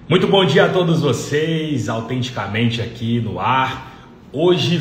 Muito bom dia a todos vocês, autenticamente aqui no ar. Hoje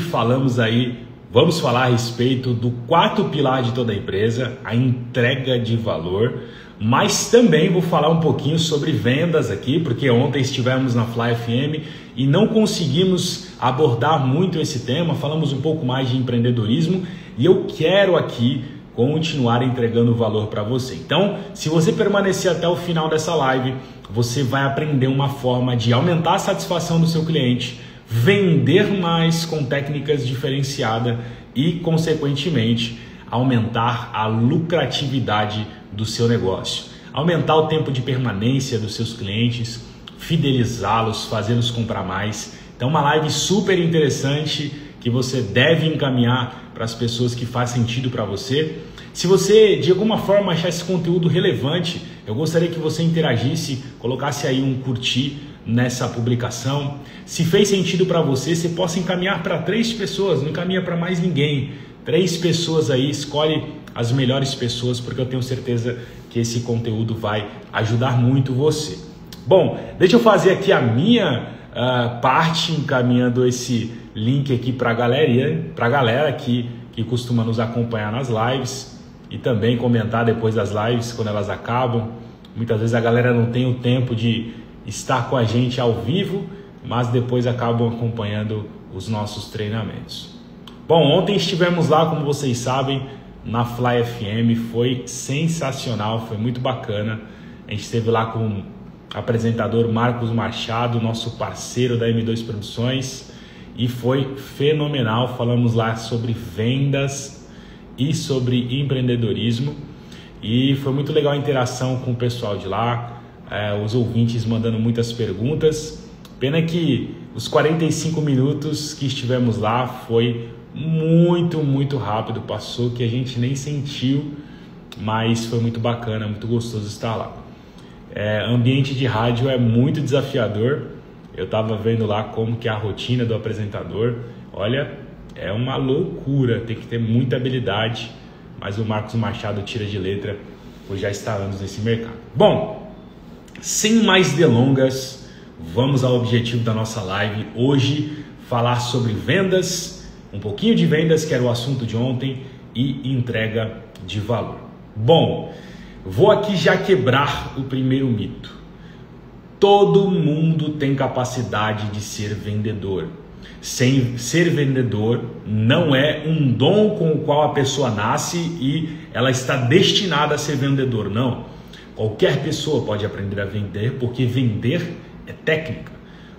vamos falar a respeito do quarto pilar de toda a empresa, a entrega de valor, mas também vou falar um pouquinho sobre vendas aqui, porque ontem estivemos na Fly FM e não conseguimos abordar muito esse tema, falamos um pouco mais de empreendedorismo e eu quero aqui continuar entregando valor para você. Então, se você permanecer até o final dessa live, você vai aprender uma forma de aumentar a satisfação do seu cliente, vender mais com técnicas diferenciadas e, consequentemente, aumentar a lucratividade do seu negócio, aumentar o tempo de permanência dos seus clientes, fidelizá-los, fazê-los comprar mais. Então, uma live super interessante que você deve encaminhar para as pessoas que faz sentido para você. Se você de alguma forma achar esse conteúdo relevante, eu gostaria que você interagisse, colocasse aí um curtir nessa publicação. Se fez sentido para você, você possa encaminhar para 3 pessoas, não encaminha para mais ninguém. 3 pessoas aí, escolhe as melhores pessoas, porque eu tenho certeza que esse conteúdo vai ajudar muito você. Bom, deixa eu fazer aqui a minha parte, encaminhando esse link aqui para a galera que costuma nos acompanhar nas lives e também comentar depois das lives quando elas acabam. Muitas vezes a galera não tem o tempo de estar com a gente ao vivo, mas depois acabam acompanhando os nossos treinamentos. Bom, ontem estivemos lá, como vocês sabem, na Fly FM, foi sensacional, foi muito bacana. A gente esteve lá com o apresentador Marcos Machado, nosso parceiro da M2 Produções, e foi fenomenal. Falamos lá sobre vendas e sobre empreendedorismo e foi muito legal a interação com o pessoal de lá, os ouvintes mandando muitas perguntas. Pena que os 45 minutos que estivemos lá foi muito rápido, passou que a gente nem sentiu, mas foi muito bacana, muito gostoso estar lá. Ambiente de rádio é muito desafiador. Eu estava vendo lá como que é a rotina do apresentador. Olha, é uma loucura, tem que ter muita habilidade, mas o Marcos Machado tira de letra, pois já está há anos nesse mercado. Bom, sem mais delongas, vamos ao objetivo da nossa live. Hoje, falar sobre vendas, um pouquinho de vendas, que era o assunto de ontem, e entrega de valor. Bom, vou aqui já quebrar o primeiro mito. Todo mundo tem capacidade de ser vendedor. Ser vendedor não é um dom com o qual a pessoa nasce e ela está destinada a ser vendedor, não. Qualquer pessoa pode aprender a vender, porque vender é técnica.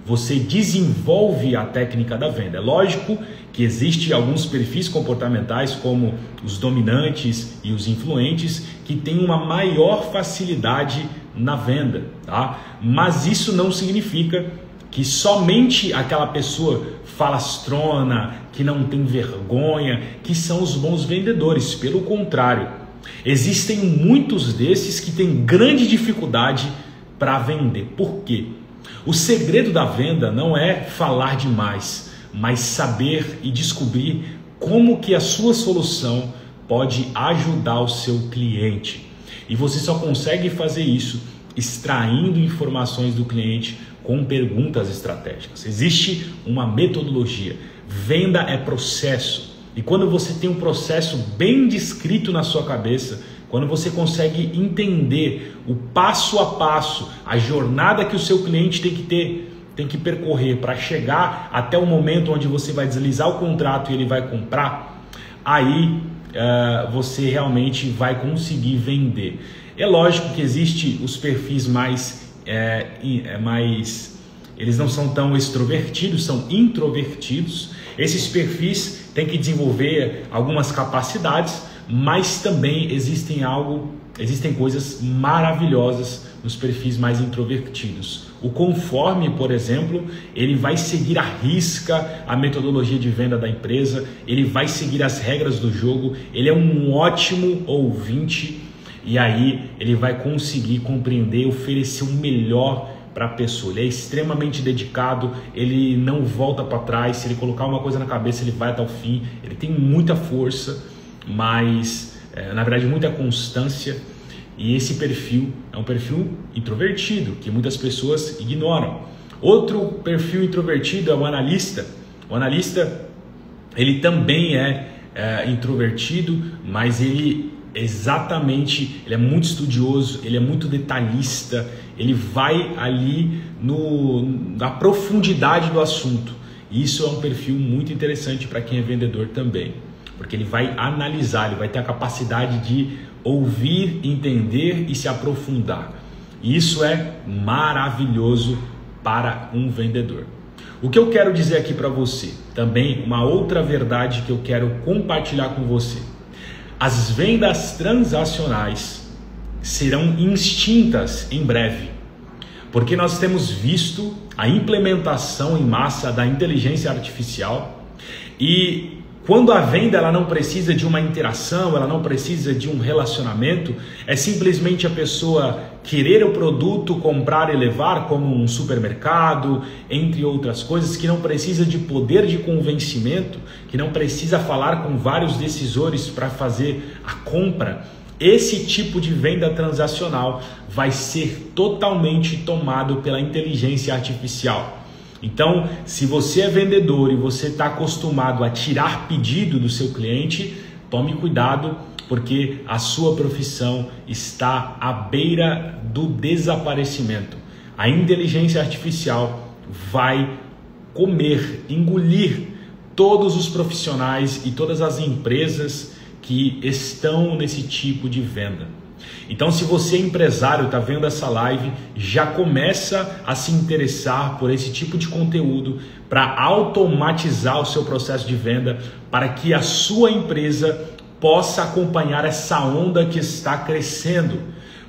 Você desenvolve a técnica da venda. É lógico que existem alguns perfis comportamentais, como os dominantes e os influentes, que têm uma maior facilidade na venda, tá? Mas isso não significa que somente aquela pessoa falastrona, que não tem vergonha, que são os bons vendedores. Pelo contrário, existem muitos desses que têm grande dificuldade para vender. Por quê? O segredo da venda não é falar demais, mas saber e descobrir como que a sua solução pode ajudar o seu cliente. E você só consegue fazer isso extraindo informações do cliente com perguntas estratégicas. Existe uma metodologia. Venda é processo. E quando você tem um processo bem descrito na sua cabeça, quando você consegue entender o passo a passo, a jornada que o seu cliente tem que percorrer para chegar até o momento onde você vai deslizar o contrato e ele vai comprar, aí você realmente vai conseguir vender. É lógico que existem os perfis eles não são tão extrovertidos, são introvertidos. Esses perfis têm que desenvolver algumas capacidades, mas também existem coisas maravilhosas nos perfis mais introvertidos. O conforme, por exemplo, ele vai seguir à risca a metodologia de venda da empresa, ele vai seguir as regras do jogo, ele é um ótimo ouvinte e aí ele vai conseguir compreender e oferecer o melhor para a pessoa. Ele é extremamente dedicado, ele não volta para trás. Se ele colocar uma coisa na cabeça, ele vai até o fim. Ele tem muita força, mas na verdade muita constância. E esse perfil é um perfil introvertido, que muitas pessoas ignoram. Outro perfil introvertido é o analista. O analista, ele também é introvertido, mas ele é muito estudioso, ele é muito detalhista, ele vai ali na profundidade do assunto. E isso é um perfil muito interessante para quem é vendedor também, porque ele vai analisar, ele vai ter a capacidade de ouvir, entender e se aprofundar. E isso é maravilhoso para um vendedor. O que eu quero dizer aqui para você, também uma outra verdade que eu quero compartilhar com você. As vendas transacionais serão extintas em breve, porque nós temos visto a implementação em massa da inteligência artificial, e quando a venda ela não precisa de uma interação, ela não precisa de um relacionamento, é simplesmente a pessoa querer o produto, comprar e levar, como um supermercado, entre outras coisas, que não precisa de poder de convencimento, que não precisa falar com vários decisores para fazer a compra. Esse tipo de venda transacional vai ser totalmente tomado pela inteligência artificial. Então, se você é vendedor e você está acostumado a tirar pedido do seu cliente, tome cuidado, porque a sua profissão está à beira do desaparecimento. A inteligência artificial vai comer, engolir todos os profissionais e todas as empresas que estão nesse tipo de venda. Então, se você é empresário, está vendo essa live, já começa a se interessar por esse tipo de conteúdo para automatizar o seu processo de venda, para que a sua empresa possa acompanhar essa onda que está crescendo.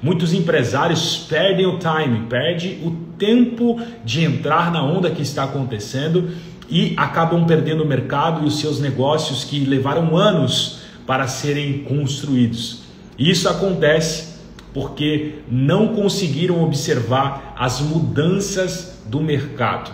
Muitos empresários perdem o time, perdem o tempo de entrar na onda que está acontecendo e acabam perdendo o mercado e os seus negócios que levaram anos para serem construídos. Isso acontece porque não conseguiram observar as mudanças do mercado.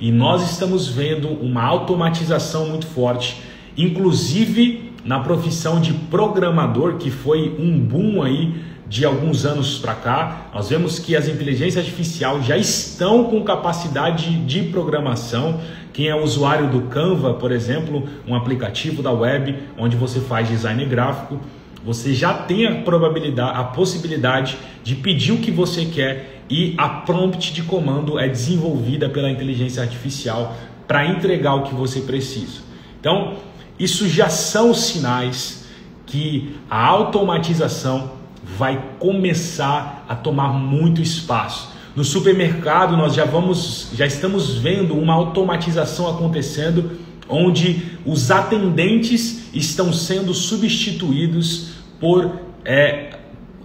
E nós estamos vendo uma automatização muito forte, inclusive na profissão de programador, que foi um boom aí de alguns anos para cá. Nós vemos que as inteligências artificiais já estão com capacidade de programação. Quem é usuário do Canva, por exemplo, um aplicativo da web onde você faz design gráfico, você já tem a possibilidade de pedir o que você quer e a prompt de comando é desenvolvida pela inteligência artificial para entregar o que você precisa. Então, isso já são sinais que a automatização vai começar a tomar muito espaço. No supermercado nós já estamos vendo uma automatização acontecendo, onde os atendentes estão sendo substituídos por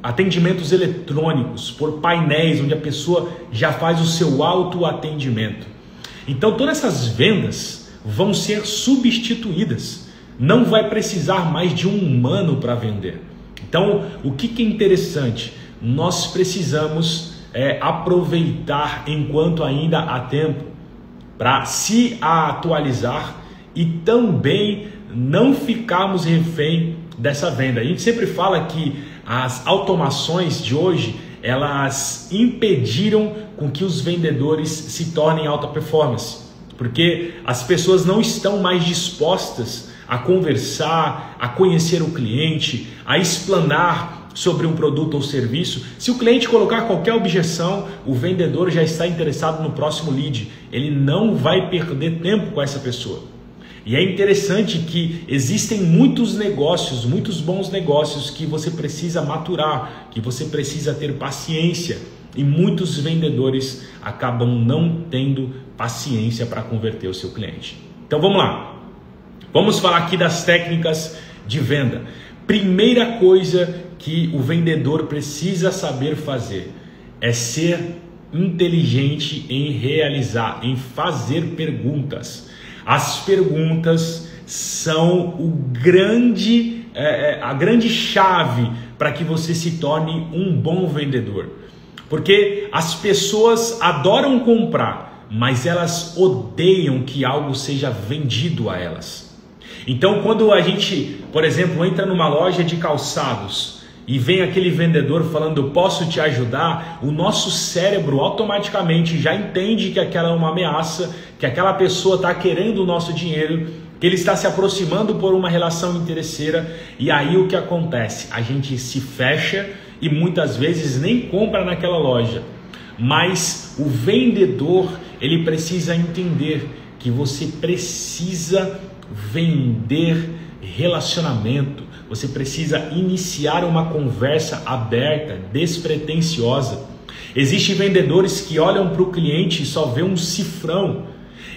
atendimentos eletrônicos, por painéis onde a pessoa já faz o seu autoatendimento. Então todas essas vendas vão ser substituídas. Não vai precisar mais de um humano para vender. Então, o que é interessante? Nós precisamos aproveitar enquanto ainda há tempo para se atualizar e também não ficarmos refém dessa venda. A gente sempre fala que as automações de hoje, elas impediram com que os vendedores se tornem alta performance, porque as pessoas não estão mais dispostas a conversar, a conhecer o cliente, a explanar sobre um produto ou serviço. Se o cliente colocar qualquer objeção, o vendedor já está interessado no próximo lead. Ele não vai perder tempo com essa pessoa. E é interessante que existem muitos negócios, muitos bons negócios que você precisa maturar, que você precisa ter paciência. E muitos vendedores acabam não tendo paciência para converter o seu cliente. Então vamos lá. Vamos falar aqui das técnicas de venda. Primeira coisa que o vendedor precisa saber fazer é ser inteligente em realizar, em fazer perguntas. As perguntas são a grande chave para que você se torne um bom vendedor. Porque as pessoas adoram comprar, mas elas odeiam que algo seja vendido a elas. Então, quando a gente, por exemplo, entra numa loja de calçados e vem aquele vendedor falando posso te ajudar, o nosso cérebro automaticamente já entende que aquela é uma ameaça, que aquela pessoa está querendo o nosso dinheiro, que ele está se aproximando por uma relação interesseira, e aí o que acontece? A gente se fecha e muitas vezes nem compra naquela loja. Mas o vendedor, ele precisa entender que você precisa vender relacionamento, você precisa iniciar uma conversa aberta, despretensiosa. Existem vendedores que olham para o cliente e só vê um cifrão.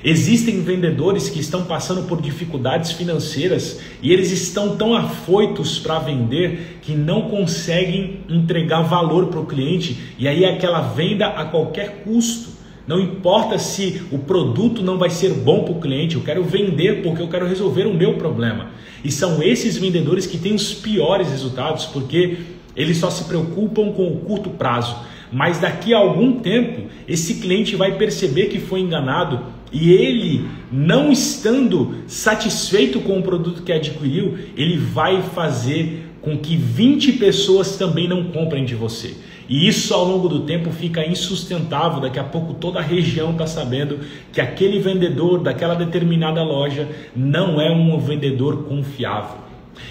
Existem vendedores que estão passando por dificuldades financeiras e eles estão tão afoitos para vender que não conseguem entregar valor para o cliente, e aí é aquela venda a qualquer custo. Não importa se o produto não vai ser bom para o cliente, eu quero vender porque eu quero resolver o meu problema. E são esses vendedores que têm os piores resultados, porque eles só se preocupam com o curto prazo. Mas daqui a algum tempo, esse cliente vai perceber que foi enganado e ele, não estando satisfeito com o produto que adquiriu, ele vai fazer com que 20 pessoas também não comprem de você. E isso ao longo do tempo fica insustentável. Daqui a pouco toda a região está sabendo que aquele vendedor daquela determinada loja não é um vendedor confiável.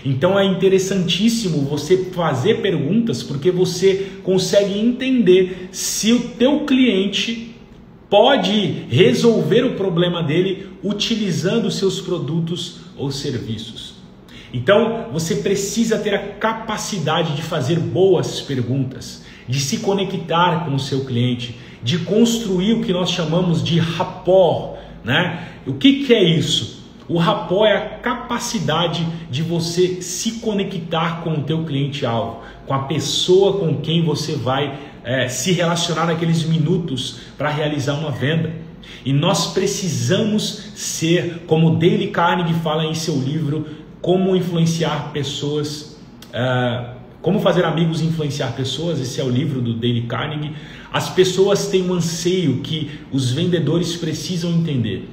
Então é interessantíssimo você fazer perguntas, porque você consegue entender se o teu cliente pode resolver o problema dele utilizando seus produtos ou serviços. Então você precisa ter a capacidade de fazer boas perguntas, de se conectar com o seu cliente, de construir o que nós chamamos de rapport, né? O que é isso? O rapport é a capacidade de você se conectar com o teu cliente-alvo, com a pessoa com quem você vai se relacionar naqueles minutos para realizar uma venda. E nós precisamos ser, como Dale Carnegie fala em seu livro, Como Influenciar Pessoas, Como Fazer Amigos e Influenciar Pessoas, esse é o livro do Dale Carnegie. As pessoas têm um anseio que os vendedores precisam entender,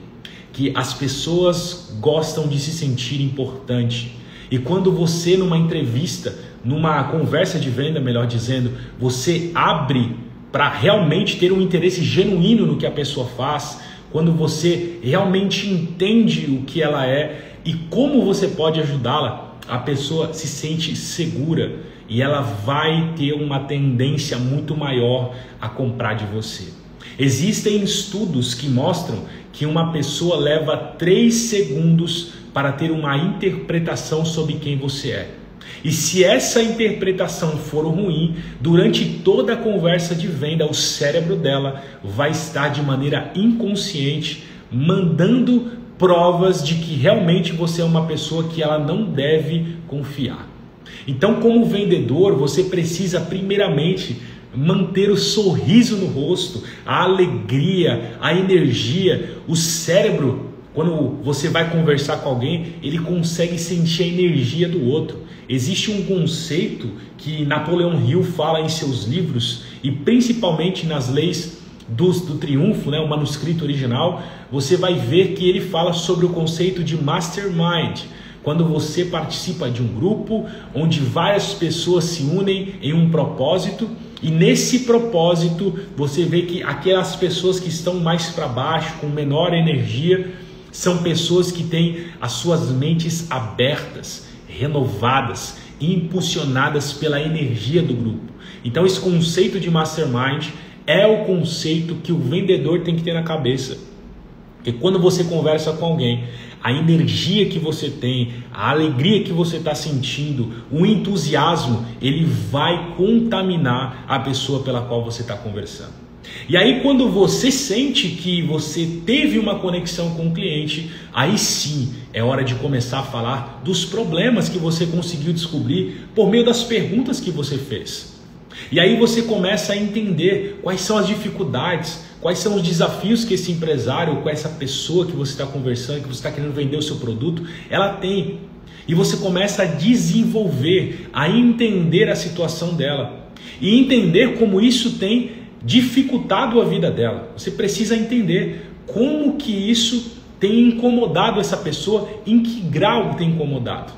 que as pessoas gostam de se sentir importante. E quando você, numa entrevista, numa conversa de venda, melhor dizendo, você abre para realmente ter um interesse genuíno no que a pessoa faz, quando você realmente entende o que ela é e como você pode ajudá-la, a pessoa se sente segura e ela vai ter uma tendência muito maior a comprar de você. Existem estudos que mostram que uma pessoa leva 3 segundos para ter uma interpretação sobre quem você é. E se essa interpretação for ruim, durante toda a conversa de venda, o cérebro dela vai estar de maneira inconsciente mandando provas de que realmente você é uma pessoa que ela não deve confiar. Então, como vendedor, você precisa primeiramente manter o sorriso no rosto, a alegria, a energia. O cérebro, quando você vai conversar com alguém, ele consegue sentir a energia do outro. Existe um conceito que Napoleão Hill fala em seus livros e principalmente nas leis do triunfo, né, o manuscrito original, você vai ver que ele fala sobre o conceito de mastermind. Quando você participa de um grupo onde várias pessoas se unem em um propósito, e nesse propósito você vê que aquelas pessoas que estão mais para baixo, com menor energia, são pessoas que têm as suas mentes abertas, renovadas e impulsionadas pela energia do grupo. Então esse conceito de mastermind é o conceito que o vendedor tem que ter na cabeça. Porque quando você conversa com alguém, a energia que você tem, a alegria que você está sentindo, o entusiasmo, ele vai contaminar a pessoa pela qual você está conversando. E aí quando você sente que você teve uma conexão com o cliente, aí sim é hora de começar a falar dos problemas que você conseguiu descobrir por meio das perguntas que você fez. E aí você começa a entender quais são as dificuldades, quais são os desafios que esse empresário, com essa pessoa que você está conversando, que você está querendo vender o seu produto, ela tem. E você começa a desenvolver, a entender a situação dela e entender como isso tem dificultado a vida dela. Você precisa entender como que isso tem incomodado essa pessoa, em que grau tem incomodado.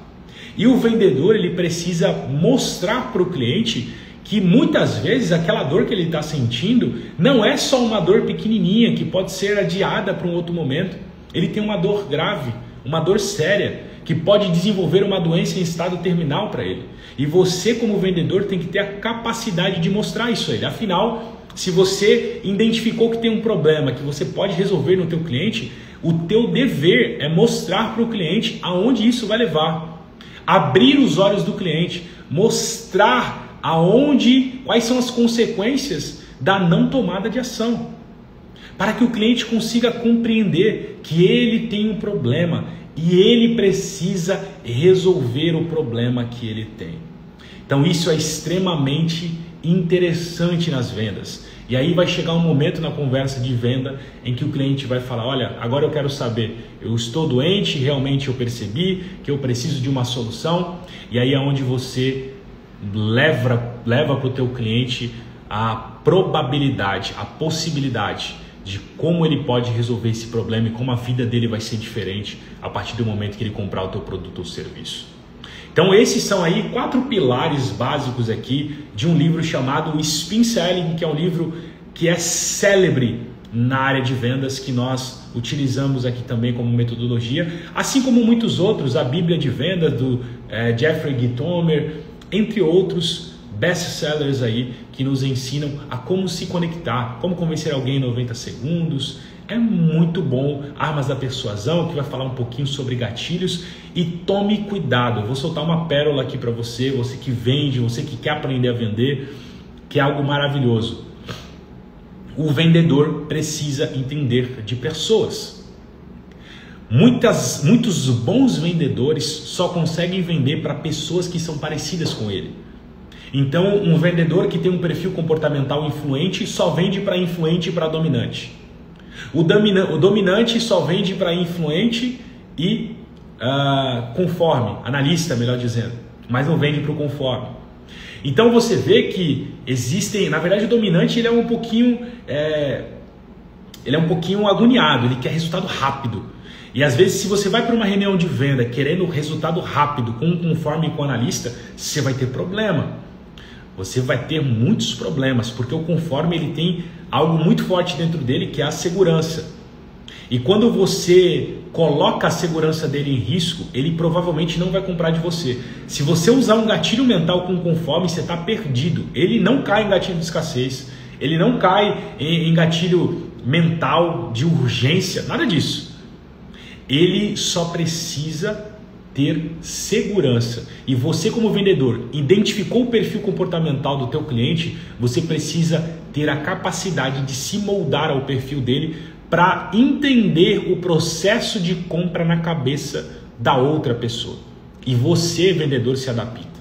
E o vendedor, ele precisa mostrar para o cliente que muitas vezes aquela dor que ele está sentindo não é só uma dor pequenininha que pode ser adiada para um outro momento. Ele tem uma dor grave, uma dor séria, que pode desenvolver uma doença em estado terminal para ele. E você, como vendedor, tem que ter a capacidade de mostrar isso a ele. Afinal, se você identificou que tem um problema que você pode resolver no teu cliente, o teu dever é mostrar para o cliente aonde isso vai levar. Abrir os olhos do cliente, mostrar quais são as consequências da não tomada de ação. Para que o cliente consiga compreender que ele tem um problema e ele precisa resolver o problema que ele tem. Então isso é extremamente interessante nas vendas. E aí vai chegar um momento na conversa de venda em que o cliente vai falar: olha, agora eu quero saber, eu estou doente, realmente eu percebi que eu preciso de uma solução. E aí é onde você leva para o teu cliente a probabilidade, a possibilidade de como ele pode resolver esse problema e como a vida dele vai ser diferente a partir do momento que ele comprar o teu produto ou serviço. Então esses são aí 4 pilares básicos aqui de um livro chamado Spin Selling, que é um livro que é célebre na área de vendas, que nós utilizamos aqui também como metodologia, assim como muitos outros, a Bíblia de Vendas do Jeffrey Gitomer, entre outros best-sellers aí que nos ensinam a como se conectar, como convencer alguém em 90 segundos. É muito bom. Armas da Persuasão, que vai falar um pouquinho sobre gatilhos. E tome cuidado, eu vou soltar uma pérola aqui para você, você que vende, você que quer aprender a vender, que é algo maravilhoso. O vendedor precisa entender de pessoas. Muitos bons vendedores só conseguem vender para pessoas que são parecidas com ele. Então, um vendedor que tem um perfil comportamental influente só vende para influente e para dominante. O dominante só vende para influente e conforme, analista, melhor dizendo, mas não vende para o conforme. Então você vê que existem, na verdade o dominante ele é um pouquinho agoniado, ele quer resultado rápido. E às vezes se você vai para uma reunião de venda querendo resultado rápido com um conforme e com o analista, você vai ter problema. Você vai ter muitos problemas, porque o conforme ele tem algo muito forte dentro dele, que é a segurança. E quando você coloca a segurança dele em risco, ele provavelmente não vai comprar de você. Se você usar um gatilho mental com conforme, você está perdido. Ele não cai em gatilho de escassez, ele não cai em gatilho mental de urgência, nada disso. Ele só precisa ter segurança. E você, como vendedor, identificou o perfil comportamental do teu cliente, você precisa ter a capacidade de se moldar ao perfil dele para entender o processo de compra na cabeça da outra pessoa. E você, vendedor, se adapta.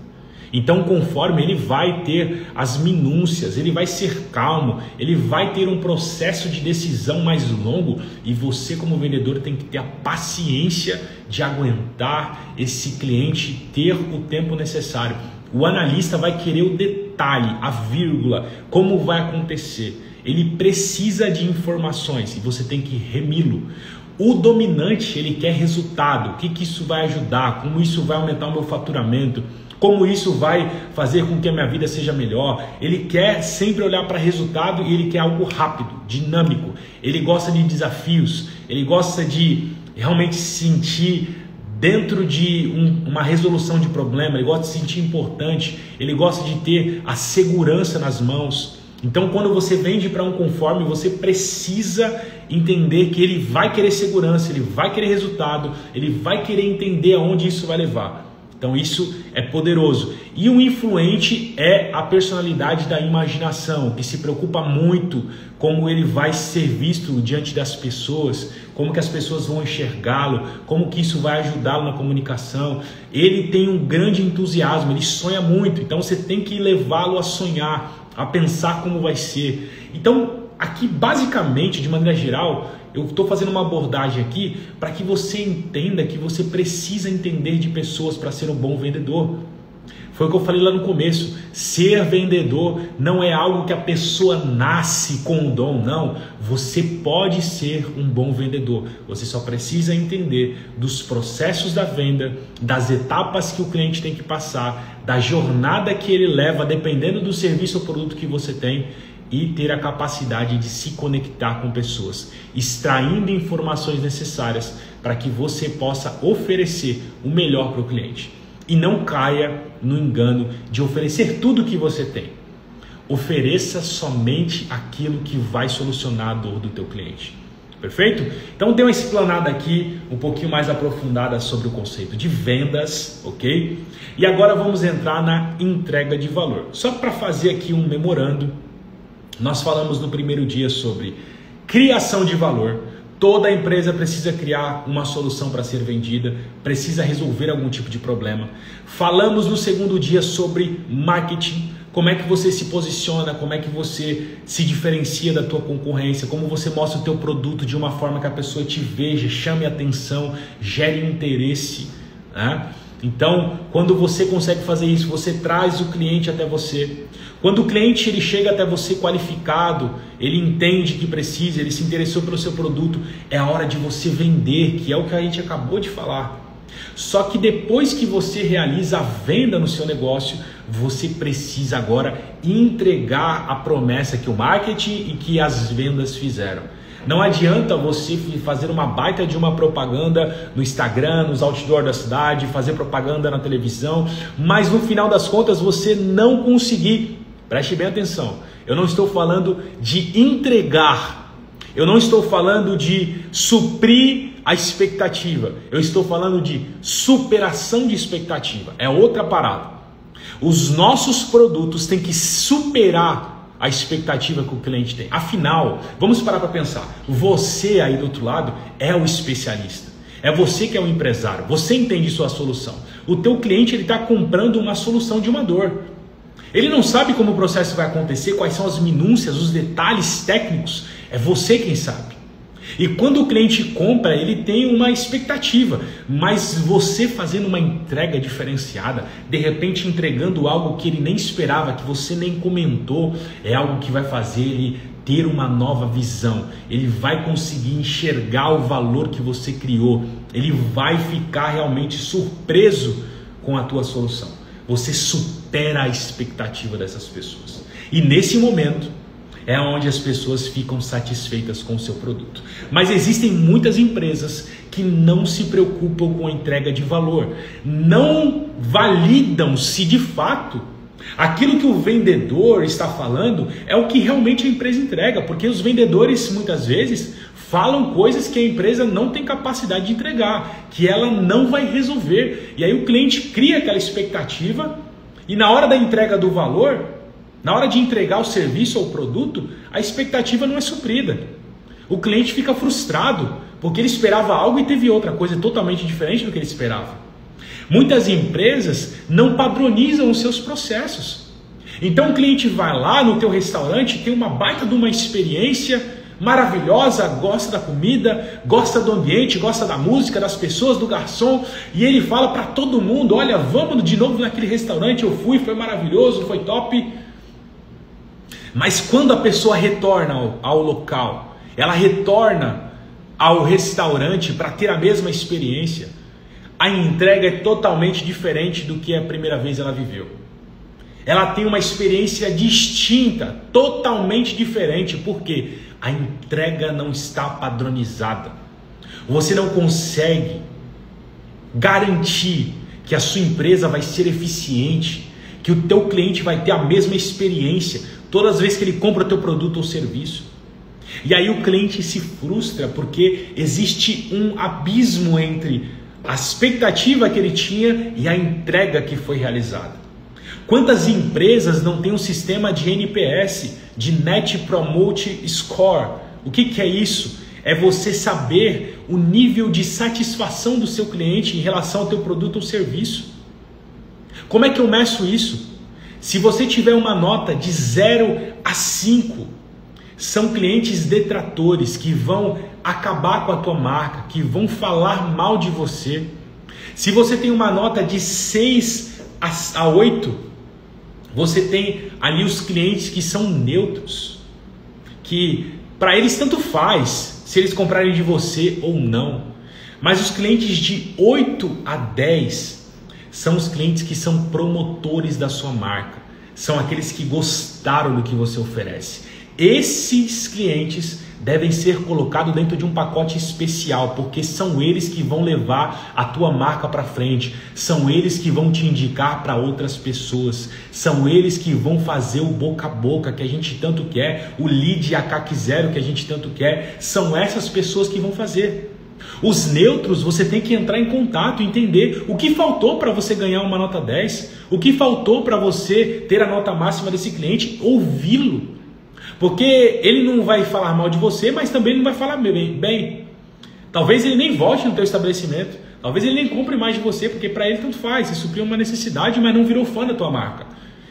Então, conforme ele vai ter as minúcias, ele vai ser calmo, ele vai ter um processo de decisão mais longo, e você, como vendedor, tem que ter a paciência de aguentar esse cliente ter o tempo necessário. O analista vai querer o detalhe, a vírgula, como vai acontecer. Ele precisa de informações e você tem que remi-lo. O dominante, ele quer resultado. O que isso vai ajudar? Como isso vai aumentar o meu faturamento? Como isso vai fazer com que a minha vida seja melhor? Ele quer sempre olhar para resultado e ele quer algo rápido, dinâmico. Ele gosta de desafios, ele gosta de realmente se sentir dentro de uma resolução de problema, ele gosta de se sentir importante, ele gosta de ter a segurança nas mãos. Então, quando você vende para um conforme, você precisa entender que ele vai querer segurança, ele vai querer resultado, ele vai querer entender aonde isso vai levar. Então isso é poderoso. E o influente é a personalidade da imaginação, que se preocupa muito como ele vai ser visto diante das pessoas, como que as pessoas vão enxergá-lo, como que isso vai ajudá-lo na comunicação. Ele tem um grande entusiasmo, ele sonha muito, então você tem que levá-lo a sonhar, a pensar como vai ser. Então aqui basicamente, de maneira geral, eu estou fazendo uma abordagem aqui para que você entenda que você precisa entender de pessoas para ser um bom vendedor. Foi o que eu falei lá no começo. Ser vendedor não é algo que a pessoa nasce com o dom, não. Você pode ser um bom vendedor. Você só precisa entender dos processos da venda, das etapas que o cliente tem que passar, da jornada que ele leva, dependendo do serviço ou produto que você tem, e ter a capacidade de se conectar com pessoas, extraindo informações necessárias para que você possa oferecer o melhor para o cliente. E não caia no engano de oferecer tudo que você tem. Ofereça somente aquilo que vai solucionar a dor do teu cliente. Perfeito? Então dei uma explanada aqui um pouquinho mais aprofundada sobre o conceito de vendas, ok? E agora vamos entrar na entrega de valor. Só para fazer aqui um memorando, nós falamos no primeiro dia sobre criação de valor. Toda empresa precisa criar uma solução para ser vendida, precisa resolver algum tipo de problema. Falamos no segundo dia sobre marketing, como é que você se posiciona, como é que você se diferencia da tua concorrência, como você mostra o teu produto de uma forma que a pessoa te veja, chame atenção, gere interesse, né? Então, quando você consegue fazer isso, você traz o cliente até você. Quando o cliente ele chega até você qualificado, ele entende que precisa, ele se interessou pelo seu produto, é a hora de você vender, que é o que a gente acabou de falar. Só que depois que você realiza a venda no seu negócio, você precisa agora entregar a promessa que o marketing e que as vendas fizeram. Não adianta você fazer uma baita de uma propaganda no Instagram, nos outdoors da cidade, fazer propaganda na televisão, mas no final das contas você não conseguir. Preste bem atenção, eu não estou falando de entregar, eu não estou falando de suprir a expectativa, eu estou falando de superação de expectativa, é outra parada. Os nossos produtos têm que superar a expectativa que o cliente tem. Afinal, vamos parar para pensar, você aí do outro lado é o especialista, é você que é o empresário, você entende sua solução. O teu cliente ele está comprando uma solução de uma dor. Ele não sabe como o processo vai acontecer, quais são as minúcias, os detalhes técnicos, é você quem sabe. E quando o cliente compra, ele tem uma expectativa, mas você fazendo uma entrega diferenciada, de repente entregando algo que ele nem esperava, que você nem comentou, é algo que vai fazer ele ter uma nova visão. Ele vai conseguir enxergar o valor que você criou, ele vai ficar realmente surpreso com a tua solução. Você supera a expectativa dessas pessoas. E nesse momento é onde as pessoas ficam satisfeitas com o seu produto. Mas existem muitas empresas que não se preocupam com a entrega de valor. Não validam se de fato aquilo que o vendedor está falando é o que realmente a empresa entrega. Porque os vendedores muitas vezes falam coisas que a empresa não tem capacidade de entregar, que ela não vai resolver. E aí o cliente cria aquela expectativa e na hora da entrega do valor, na hora de entregar o serviço ou o produto, a expectativa não é suprida. O cliente fica frustrado porque ele esperava algo e teve outra coisa totalmente diferente do que ele esperava. Muitas empresas não padronizam os seus processos. Então o cliente vai lá no teu restaurante, tem uma baita de uma experiência maravilhosa, gosta da comida, gosta do ambiente, gosta da música, das pessoas, do garçom, e ele fala para todo mundo, olha, vamos de novo naquele restaurante, eu fui, foi maravilhoso, foi top. Mas quando a pessoa retorna ao local, ela retorna ao restaurante para ter a mesma experiência, a entrega é totalmente diferente do que a primeira vez ela viveu. Ela tem uma experiência distinta, totalmente diferente, porque a entrega não está padronizada. Você não consegue garantir que a sua empresa vai ser eficiente, que o teu cliente vai ter a mesma experiência todas as vezes que ele compra o teu produto ou serviço. E aí o cliente se frustra porque existe um abismo entre a expectativa que ele tinha e a entrega que foi realizada. Quantas empresas não têm um sistema de NPS, de Net Promote Score? O que é isso? É você saber o nível de satisfação do seu cliente em relação ao teu produto ou serviço. Como é que eu meço isso? Se você tiver uma nota de 0 a 5, são clientes detratores que vão acabar com a tua marca, que vão falar mal de você. Se você tem uma nota de 6 a 8, você tem ali os clientes que são neutros, que para eles tanto faz se eles comprarem de você ou não. Mas os clientes de 8 a 10 são os clientes que são promotores da sua marca, são aqueles que gostaram do que você oferece. Esses clientes devem ser colocados dentro de um pacote especial, porque são eles que vão levar a tua marca para frente, são eles que vão te indicar para outras pessoas, são eles que vão fazer o boca a boca que a gente tanto quer, o lead ACAC zero que a gente tanto quer, são essas pessoas que vão fazer. Os neutros, você tem que entrar em contato, entender o que faltou para você ganhar uma nota 10, o que faltou para você ter a nota máxima desse cliente, ouvi-lo. Porque ele não vai falar mal de você, mas também não vai falar bem. Talvez ele nem volte no teu estabelecimento, talvez ele nem compre mais de você, porque para ele tanto faz, você supriu uma necessidade, mas não virou fã da tua marca.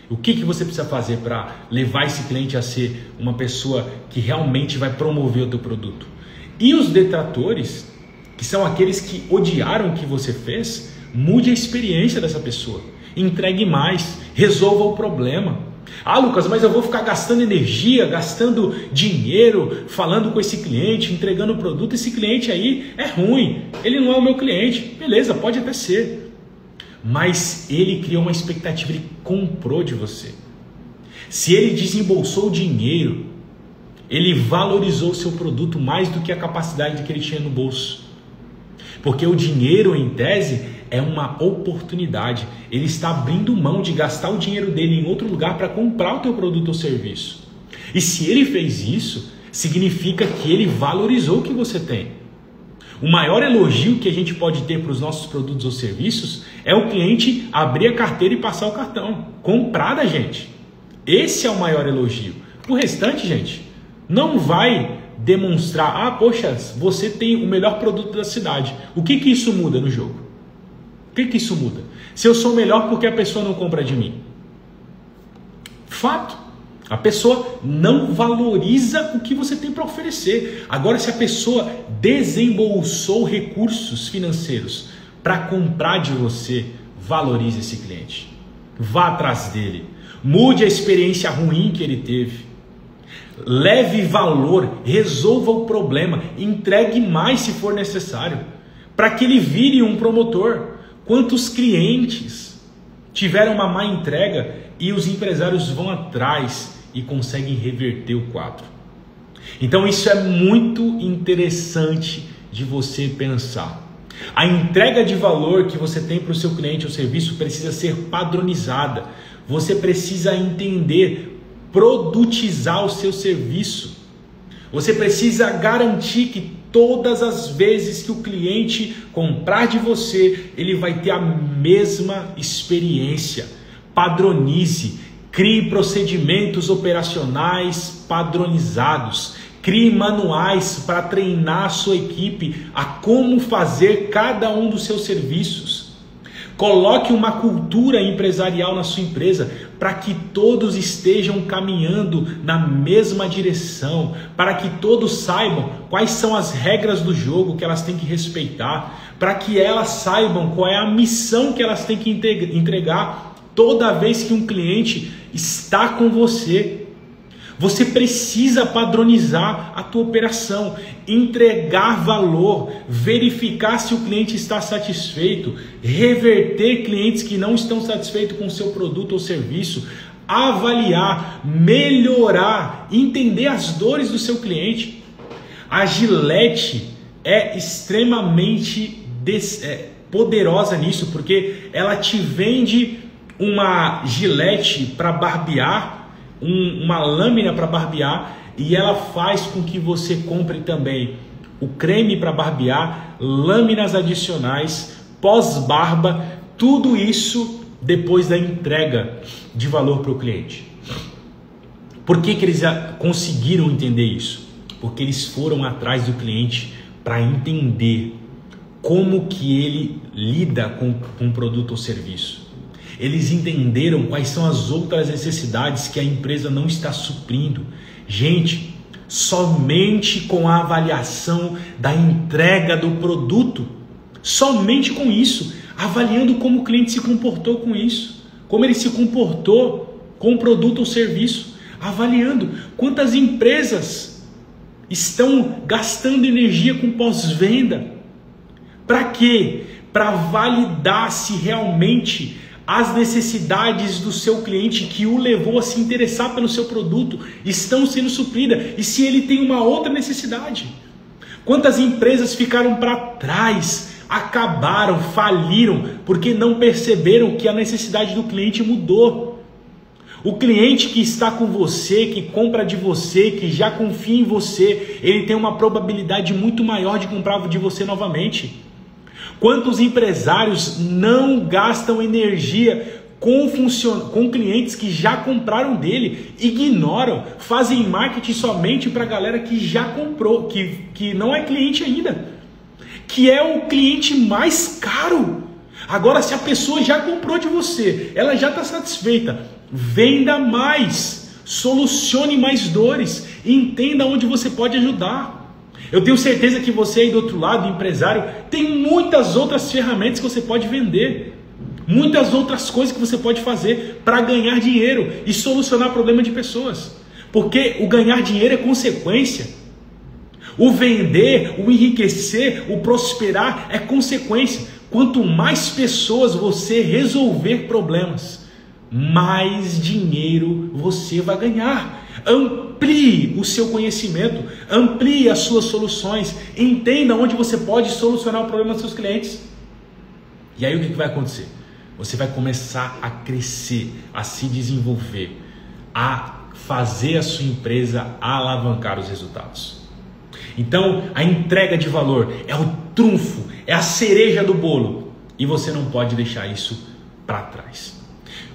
O que você precisa fazer para levar esse cliente a ser uma pessoa que realmente vai promover o teu produto? E os detratores, que são aqueles que odiaram o que você fez, mude a experiência dessa pessoa, entregue mais, resolva o problema. Ah, Lucas, mas eu vou ficar gastando energia, gastando dinheiro, falando com esse cliente, entregando o produto. Esse cliente aí é ruim, ele não é o meu cliente. Beleza, pode até ser. Mas ele criou uma expectativa, ele comprou de você. Se ele desembolsou dinheiro, ele valorizou o seu produto mais do que a capacidade que ele tinha no bolso. Porque o dinheiro, em tese, é uma oportunidade. Ele está abrindo mão de gastar o dinheiro dele em outro lugar para comprar o teu produto ou serviço. E se ele fez isso, significa que ele valorizou o que você tem. O maior elogio que a gente pode ter para os nossos produtos ou serviços é o cliente abrir a carteira e passar o cartão, comprar da gente. Esse é o maior elogio. O restante, gente, não vai demonstrar, poxa, você tem o melhor produto da cidade. O que isso muda no jogo? O que isso muda? Se eu sou melhor porque a pessoa não compra de mim? Fato. A pessoa não valoriza o que você tem para oferecer. Agora, se a pessoa desembolsou recursos financeiros para comprar de você, valorize esse cliente. Vá atrás dele. Mude a experiência ruim que ele teve. Leve valor, resolva o problema, entregue mais se for necessário, para que ele vire um promotor. Quantos clientes tiveram uma má entrega e os empresários vão atrás e conseguem reverter o quadro? Então isso é muito interessante de você pensar. A entrega de valor que você tem para o seu cliente ou serviço precisa ser padronizada. Você precisa entender, produtizar o seu serviço. Você precisa garantir que todas as vezes que o cliente comprar de você, ele vai ter a mesma experiência. Padronize, crie procedimentos operacionais padronizados, crie manuais para treinar a sua equipe a como fazer cada um dos seus serviços. Coloque uma cultura empresarial na sua empresa para que todos estejam caminhando na mesma direção, para que todos saibam quais são as regras do jogo que elas têm que respeitar, para que elas saibam qual é a missão que elas têm que entregar toda vez que um cliente está com você. Você precisa padronizar a tua operação, entregar valor, verificar se o cliente está satisfeito, reverter clientes que não estão satisfeitos com o seu produto ou serviço, avaliar, melhorar, entender as dores do seu cliente. A Gillette é extremamente poderosa nisso, porque ela te vende uma Gillette para barbear, uma lâmina para barbear, e ela faz com que você compre também o creme para barbear, lâminas adicionais, pós-barba, tudo isso depois da entrega de valor para o cliente. Por que eles conseguiram entender isso? Porque eles foram atrás do cliente para entender como que ele lida com um produto ou serviço. Eles entenderam quais são as outras necessidades que a empresa não está suprindo. Gente, somente com a avaliação da entrega do produto, somente com isso, avaliando como o cliente se comportou com isso, como ele se comportou com o produto ou serviço, avaliando quantas empresas estão gastando energia com pós-venda. Para quê? Para validar se realmente as necessidades do seu cliente que o levou a se interessar pelo seu produto estão sendo supridas e se ele tem uma outra necessidade. Quantas empresas ficaram para trás, acabaram, faliram, porque não perceberam que a necessidade do cliente mudou. O cliente que está com você, que compra de você, que já confia em você, ele tem uma probabilidade muito maior de comprar de você novamente. Quantos empresários não gastam energia com clientes que já compraram dele, ignoram, fazem marketing somente para a galera que já comprou, que não é cliente ainda, que é o cliente mais caro. Agora, se a pessoa já comprou de você, ela já está satisfeita, venda mais, solucione mais dores, entenda onde você pode ajudar. Eu tenho certeza que você aí do outro lado, empresário, tem muitas outras ferramentas que você pode vender. Muitas outras coisas que você pode fazer para ganhar dinheiro e solucionar problema de pessoas. Porque o ganhar dinheiro é consequência. O vender, o enriquecer, o prosperar é consequência. Quanto mais pessoas você resolver problemas, mais dinheiro você vai ganhar. Amplie o seu conhecimento, amplie as suas soluções, entenda onde você pode solucionar o problema dos seus clientes. E aí o que vai acontecer? Você vai começar a crescer, a se desenvolver, a fazer a sua empresa alavancar os resultados. Então, a entrega de valor é o trunfo, é a cereja do bolo e você não pode deixar isso para trás.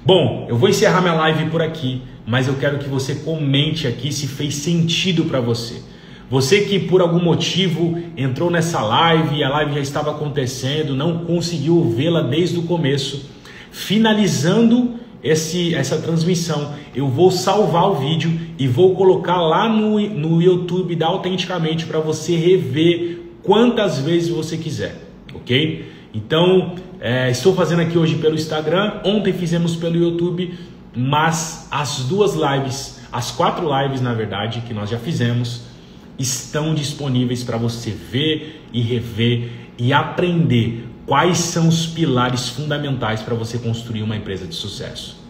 Bom, eu vou encerrar minha live por aqui, mas eu quero que você comente aqui se fez sentido para você. Você que por algum motivo entrou nessa live e a live já estava acontecendo, não conseguiu vê-la desde o começo, finalizando essa transmissão, eu vou salvar o vídeo e vou colocar lá no YouTube da Autenticamente para você rever quantas vezes você quiser, ok? Então, estou fazendo aqui hoje pelo Instagram, ontem fizemos pelo YouTube, mas as 4 lives na verdade que nós já fizemos, estão disponíveis para você ver e rever e aprender quais são os pilares fundamentais para você construir uma empresa de sucesso.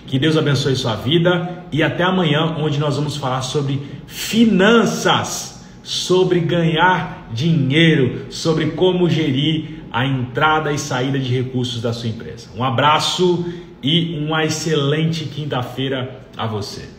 Que Deus abençoe sua vida e até amanhã, onde nós vamos falar sobre finanças, sobre ganhar dinheiro, sobre como gerir a entrada e saída de recursos da sua empresa. Um abraço e uma excelente quinta-feira a você.